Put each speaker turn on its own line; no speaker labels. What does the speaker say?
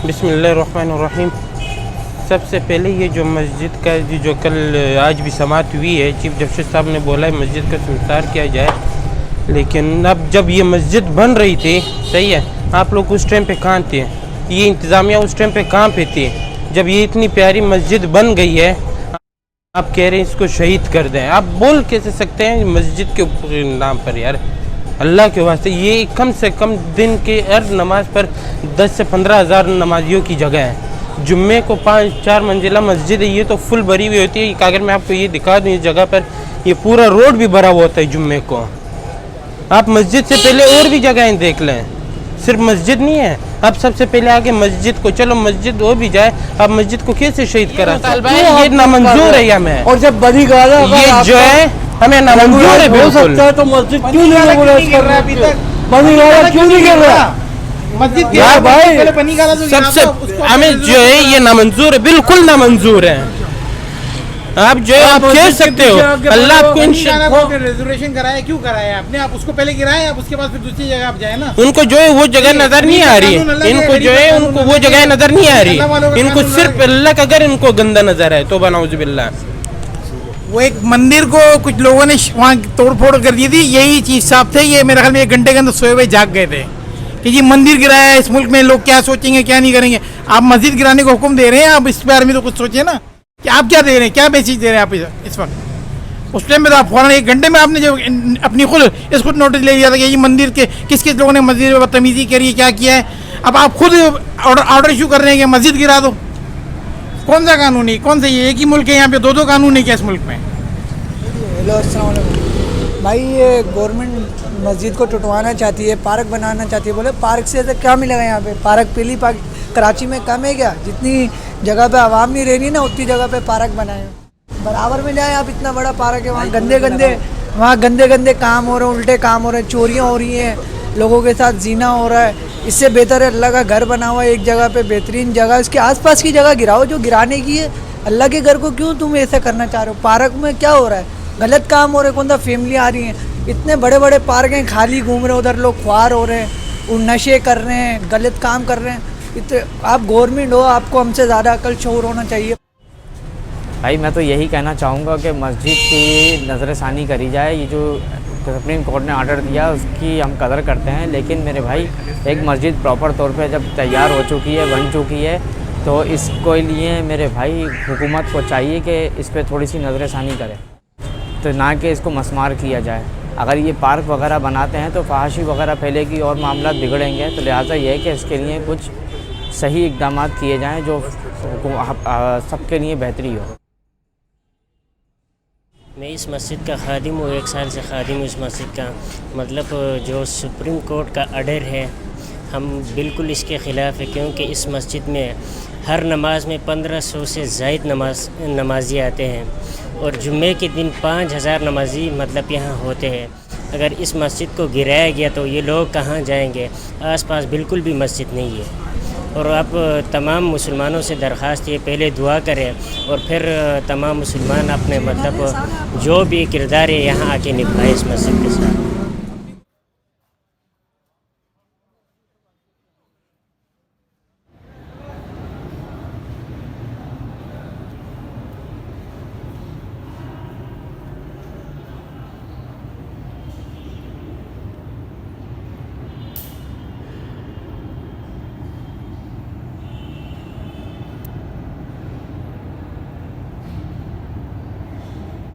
बिस्मिल्लाहिर्रहमानिर्रहीम। सबसे पहले ये जो मस्जिद का जो कल आज भी समाअत हुई है, चीफ जस्टिस साहब ने बोला है मस्जिद का संस्कार किया जाए, लेकिन अब जब ये मस्जिद बन रही थी, सही है, आप लोग उस टाइम पे कहाँ थे? ये इंतज़ामिया उस टाइम पे कहाँ पे थी? जब ये इतनी प्यारी मस्जिद बन गई है, आप कह रहे हैं इसको शहीद कर दें। आप बोल कैसे सकते हैं मस्जिद के नाम पर? यार अल्लाह के वास्ते, ये कम से कम दिन के हर नमाज पर 10 से 15 हज़ार नमाजियों की जगह है। जुम्मे को 5-4 मंजिला मस्जिद है, ये तो फुल भरी हुई होती है। अगर मैं आपको ये दिखा दूँ, इस जगह पर ये पूरा रोड भी भरा हुआ होता है जुम्मे को। आप मस्जिद से पहले और भी जगहें देख लें, सिर्फ मस्जिद नहीं है। अब सबसे पहले आगे मस्जिद को, चलो मस्जिद हो भी जाए, अब मस्जिद को कैसे शहीद करा? ये नामंजूर है हमें।
और जब बनी गाला
ये जो है हमें नामंजूर है
हो सकता है, तो मस्जिद क्यों नहीं रेगुलाइज कर रहा? अभी तक बनी गाला क्यों नहीं कर रहा?
मस्जिद
यार भाई, सबसे हमें जो है ये नामंजूर है, बिल्कुल नामंजूर है। आप जो है आप कह सकते हो, अल्लाह आपको
रिजर्वेशन कराया, क्यों कराया आपने? आप उसको पहले गिराए, आप उसके बाद फिर दूसरी जगह आप जाए ना।
उनको जो है वो जगह नजर नहीं आ रही, इनको जो है उनको वो जगह नजर नहीं आ रही, इनको सिर्फ अल्लाह का घर इनको गंदा नजर है। तौबा नाउजुबिल्लाह।
वो एक मंदिर को कुछ लोगों ने वहाँ तोड़ फोड़ कर दी थी, यही चीफ साहब थे, ये मेरे ख्याल में 1 घंटे के अंदर सोए हुए जाग गए थे कि जी मंदिर गिराया है, इस मुल्क में लोग क्या सोचेंगे क्या नहीं करेंगे। आप मस्जिद गिराने को हुक्म दे रहे हैं, आप इस बारे में तो कुछ सोचिए ना कि आप क्या दे रहे हैं, क्या मैसेज दे रहे हैं आप इस वक्त। उस टाइम में तो आप फौरन 1 घंटे में आपने जो अपनी खुद इसको नोटिस ले लिया था कि ये मंदिर के किस किस लोगों ने मस्जिद में बदतमीजी करी है, क्या किया है। अब आप खुद ऑर्डर इशू कर रहे हैं कि मस्जिद गिरा दो। कौन सा कानून है? कौन सा? ये एक ही मुल्क है, यहाँ पे 2-2 कानून है क्या इस मुल्क में?
हेलो, अस्सलाम वालेकुम भाई। ये गवर्नमेंट मस्जिद को टुटवाना चाहती है, पार्क बनाना चाहती है। बोले पार्क से तो क्या मिलेगा यहाँ पे? पार्क पीली पार्क कराची में कम है क्या? जितनी जगह पे आवाम नहीं रहनी ना, उतनी जगह पे पार्क बनाए बराबर में जाए। आप इतना बड़ा पार्क है, वहाँ गंदे गंदे काम हो रहे हैं, उल्टे काम हो रहे हैं, चोरियाँ हो रही हैं, लोगों के साथ जीना हो रहा है। इससे बेहतर है अल्लाह का घर बना हुआ है एक जगह पे, बेहतरीन जगह, इसके आसपास की जगह गिराओ जो गिराने की है। अल्लाह के घर को क्यों तुम ऐसा करना चाह रहे हो? पार्क में क्या हो रहा है? गलत काम हो रहे हैं। कौन सा फैमिली आ रही हैं, इतने बड़े बड़े पार्क हैं, खाली घूम रहे हैं, उधर लोग ख्वार हो रहे हैं, वो नशे कर रहे हैं, गलत काम कर रहे हैं। इतने आप गवर्नमेंट हो, आपको हमसे ज़्यादा अकल शऊर होना चाहिए।
भाई मैं तो यही कहना चाहूँगा कि मस्जिद की नज़रसानी करी जाए। ये जो सुप्रीम कोर्ट ने आर्डर दिया उसकी हम कदर करते हैं, लेकिन मेरे भाई एक मस्जिद प्रॉपर तौर पे जब तैयार हो चुकी है, बन चुकी है, तो इसको लिए मेरे भाई हुकूमत को चाहिए कि इस पर थोड़ी सी नज़रसानी करे, तो ना कि इसको मसमार किया जाए। अगर ये पार्क वगैरह बनाते हैं तो फहाशी वगैरह फैलेगी और मामला बिगड़ेंगे, तो लिहाजा ये है कि इसके लिए कुछ सही इक़दाम किए जाएँ जो सबके लिए बेहतरी हो।
मैं इस मस्जिद का खादिम हूँ, 1 साल से खादिम हूँ इस मस्जिद का। मतलब जो सुप्रीम कोर्ट का ऑर्डर है, हम बिल्कुल इसके ख़िलाफ़ है, क्योंकि इस मस्जिद में हर नमाज में 1500 से ज़ायद नमाजी आते हैं और जुम्मे के दिन 5000 नमाजी मतलब यहाँ होते हैं। अगर इस मस्जिद को गिराया गया तो ये लोग कहाँ जाएंगे? आसपास बिल्कुल भी मस्जिद नहीं है। और अब तमाम मुसलमानों से दरख्वास्त ये, पहले दुआ करें और फिर तमाम मुसलमान अपने मतलब जो भी किरदार है यहाँ आके निभाए इस मस्जिद के साथ।